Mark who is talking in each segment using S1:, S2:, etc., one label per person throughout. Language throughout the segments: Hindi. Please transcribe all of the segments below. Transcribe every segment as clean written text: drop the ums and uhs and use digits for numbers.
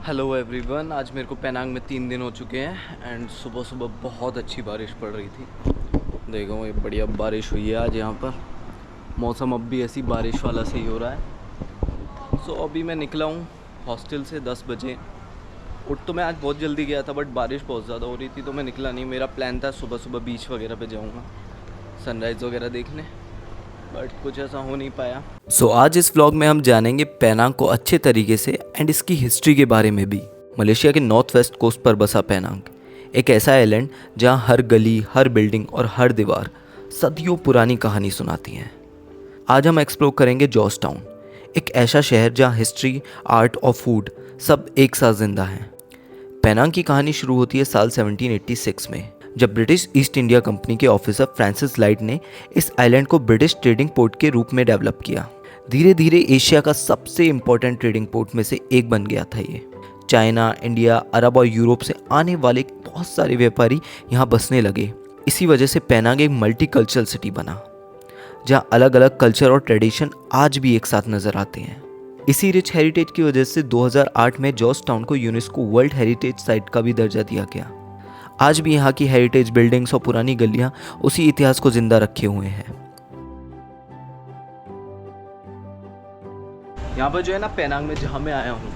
S1: हेलो एवरीवन, आज मेरे को पेनांग में 3 दिन हो चुके हैं एंड सुबह सुबह बहुत अच्छी बारिश पड़ रही थी। देखो ये बढ़िया बारिश हुई है आज यहाँ पर। मौसम अब भी ऐसी बारिश वाला सही हो रहा है। सो अभी मैं निकला हूँ हॉस्टल से 10 बजे। उठ तो मैं आज बहुत जल्दी गया था बट बारिश बहुत ज़्यादा हो रही थी तो मैं निकला नहीं। मेरा प्लान था सुबह सुबह बीच वगैरह पे जाऊँगा सनराइज़ वगैरह देखने, बट कुछ ऐसा हो नहीं पाया। सो आज इस व्लॉग में हम जानेंगे पेनांग को अच्छे तरीके से एंड इसकी हिस्ट्री के बारे में भी। मलेशिया के नॉर्थ वेस्ट कोस्ट पर बसा पेनांग एक ऐसा आइलैंड जहां हर गली, हर बिल्डिंग और हर दीवार सदियों पुरानी कहानी सुनाती है। आज हम एक्सप्लोर करेंगे जॉर्ज टाउन, एक ऐसा शहर जहां हिस्ट्री, आर्ट और फूड सब एक साथ जिंदा हैं। पेनांग की कहानी शुरू होती है साल 1786 में, जब ब्रिटिश ईस्ट इंडिया कंपनी के ऑफिसर फ्रांसिस लाइट ने इस आइलैंड को ब्रिटिश ट्रेडिंग पोर्ट के रूप में डेवलप किया। धीरे धीरे एशिया का सबसे इम्पोर्टेंट ट्रेडिंग पोर्ट में से एक बन गया था ये। चाइना, इंडिया, अरब और यूरोप से आने वाले बहुत सारे व्यापारी यहाँ बसने लगे। इसी वजह से पेनांग एक मल्टी कल्चरल सिटी बना, जहाँ अलग अलग कल्चर और ट्रेडिशन आज भी एक साथ नजर आते हैं। इसी रिच हेरिटेज की वजह से 2008 में जॉर्ज टाउन को यूनेस्को वर्ल्ड हेरिटेज साइट का भी दर्जा दिया गया। आज भी यहाँ की हेरिटेज बिल्डिंग्स और पुरानी गलियां उसी इतिहास को जिंदा रखे हुए हैं। यहाँ पर जो है ना, पेनांग में जहाँ मैं आया हूँ,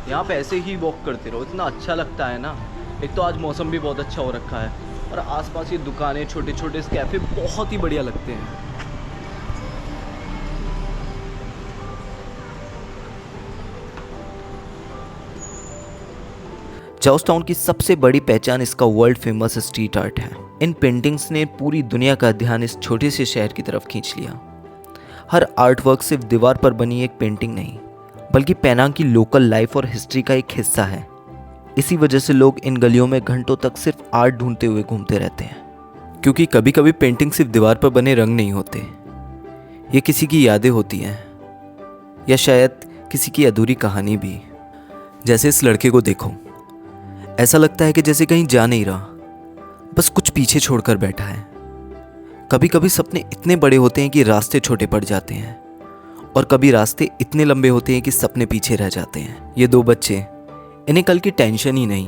S1: यहाँ पे ऐसे ही वॉक करते रहो, इतना अच्छा लगता है ना। एक तो आज मौसम भी बहुत अच्छा हो रखा है और आसपास ये दुकानें, छोटे छोटे कैफे बहुत ही बढ़िया लगते हैं। जॉर्ज टाउन की सबसे बड़ी पहचान इसका वर्ल्ड फेमस स्ट्रीट आर्ट है। इन पेंटिंग्स ने पूरी दुनिया का ध्यान इस छोटे से शहर की तरफ खींच लिया। हर आर्ट वर्क सिर्फ दीवार पर बनी एक पेंटिंग नहीं, बल्कि पेनांग की लोकल लाइफ और हिस्ट्री का एक हिस्सा है। इसी वजह से लोग इन गलियों में घंटों तक सिर्फ आर्ट ढूंढते हुए घूमते रहते हैं, क्योंकि कभी कभी पेंटिंग सिर्फ दीवार पर बने रंग नहीं होते, ये किसी की यादें होती हैं या शायद किसी की अधूरी कहानी भी। जैसे इस लड़के को देखो, ऐसा लगता है कि जैसे कहीं जा नहीं रहा, बस कुछ पीछे छोड़कर बैठा है। कभी कभी सपने इतने बड़े होते हैं कि रास्ते छोटे पड़ जाते हैं, और कभी रास्ते इतने लंबे होते हैं कि सपने पीछे रह जाते हैं। ये दो बच्चे, इन्हें कल की टेंशन ही नहीं,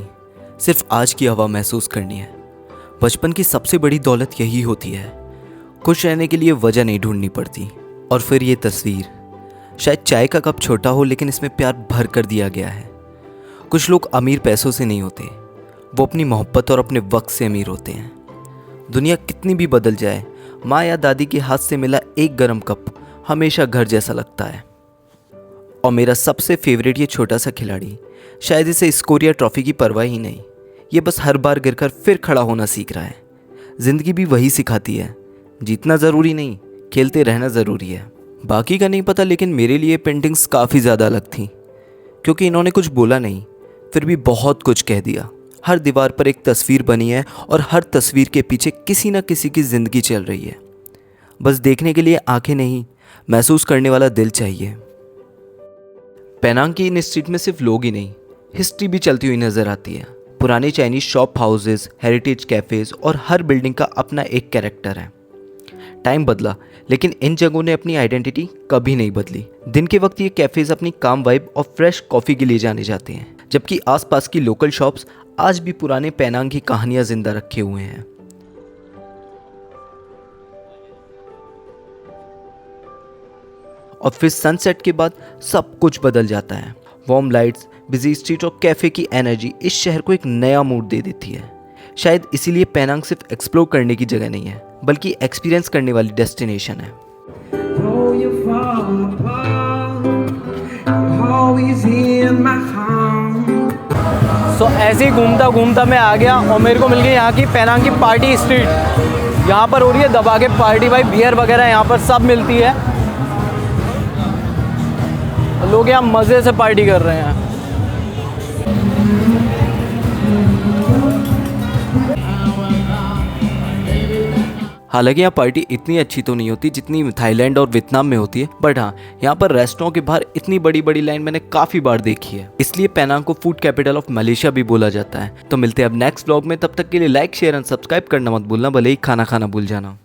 S1: सिर्फ आज की हवा महसूस करनी है। बचपन की सबसे बड़ी दौलत यही होती है, खुश रहने के लिए वजह नहीं ढूंढनी पड़ती। और फिर ये तस्वीर, शायद चाय का कप छोटा हो लेकिन इसमें प्यार भर कर दिया गया है। कुछ लोग अमीर पैसों से नहीं होते, वो अपनी मोहब्बत और अपने वक्त से अमीर होते हैं। दुनिया कितनी भी बदल जाए, माँ या दादी के हाथ से मिला एक गर्म कप हमेशा घर जैसा लगता है। और मेरा सबसे फेवरेट ये छोटा सा खिलाड़ी, शायद इसे स्कोर या ट्रॉफी की परवाह ही नहीं, ये बस हर बार गिरकर फिर खड़ा होना सीख रहा है। जिंदगी भी वही सिखाती है, जीतना ज़रूरी नहीं, खेलते रहना ज़रूरी है। बाकी का नहीं पता, लेकिन मेरे लिए पेंटिंग्स काफ़ी ज़्यादा अलग थी, क्योंकि इन्होंने कुछ बोला नहीं, फिर भी बहुत कुछ कह दिया। हर दीवार पर एक तस्वीर बनी है और हर तस्वीर के पीछे किसी न किसी की ज़िंदगी चल रही है। बस देखने के लिए आंखें नहीं, महसूस करने वाला दिल चाहिए। पेनांग की इन स्ट्रीट में सिर्फ लोग ही नहीं, हिस्ट्री भी चलती हुई नजर आती है। पुराने Chinese shop houses, heritage cafes और हर बिल्डिंग का अपना एक कैरेक्टर है। टाइम बदला, लेकिन इन जगहों ने अपनी आइडेंटिटी कभी नहीं बदली। दिन के वक्त ये कैफेज अपनी काम वाइब और फ्रेश कॉफ़ी के लिए जाने जाते हैं, जबकि आसपास की लोकल शॉप्स आज भी पुराने पेनांग की कहानियां जिंदा रखे हुए हैं। और फिर सनसेट के बाद सब कुछ बदल जाता है। वार्म लाइट्स, बिजी स्ट्रीट और कैफे की एनर्जी इस शहर को एक नया मूड दे देती है। शायद इसीलिए पेनांग सिर्फ एक्सप्लोर करने की जगह नहीं है, बल्कि एक्सपीरियंस करने वाली डेस्टिनेशन है। सो ऐसे ही घूमता घूमता मैं आ गया और मेरे को मिल गई यहाँ की पेनांग की पार्टी स्ट्रीट। यहाँ पर हो रही है दबा के पार्टी भाई, बियर वगैरह यहाँ पर सब मिलती है। लोग यहाँ मज़े से पार्टी कर रहे हैं। हालांकि यहाँ पार्टी इतनी अच्छी तो नहीं होती जितनी थाईलैंड और वियतनाम में होती है, बट हाँ, यहाँ पर रेस्टोरेंट के बाहर इतनी बड़ी बड़ी लाइन मैंने काफ़ी बार देखी है। इसलिए पेनांग को फूड कैपिटल ऑफ मलेशिया भी बोला जाता है। तो मिलते हैं अब नेक्स्ट व्लॉग में, तब तक के लिए लाइक, शेयर एंड सब्सक्राइब करना मत भूलना, भले ही खाना खाना भूल जाना।